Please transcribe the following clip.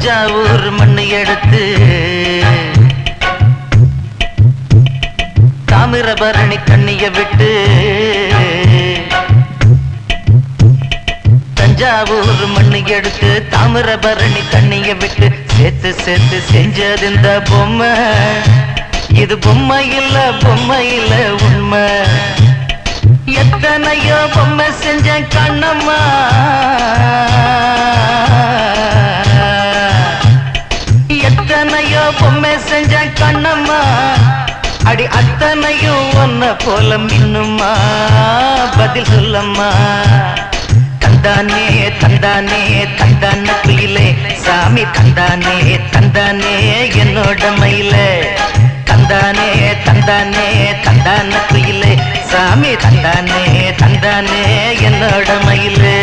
தஞ்சாவூர் மண்ணு எடுத்து தாமிரபரணி தண்ணிய விட்டு தஞ்சாவூர் மண்ணு எடுத்து தாமிரபரணி தண்ணிய விட்டு சேர்த்து சேர்த்து செஞ்சது இந்த பொம்மை. இது பொம்மை இல்ல உண்மை. எத்தனையோ பொம்மை செஞ்ச கண்ணம்மா, எத்தனையோ பொம்மை செஞ்ச கண்ணம்மா. அடி அத்தனையும் ஒன்ன போல மின்னுமா, பதில் சொல்லம்மா. தந்தானே தந்தானே தந்தான குயிலே சாமி, தந்தானே தந்தானே என்னோட மயிலே. தந்தானே தந்தானே தந்தான குயிலே சாமி, தந்தானே தந்தானே என்னோட மயிலே.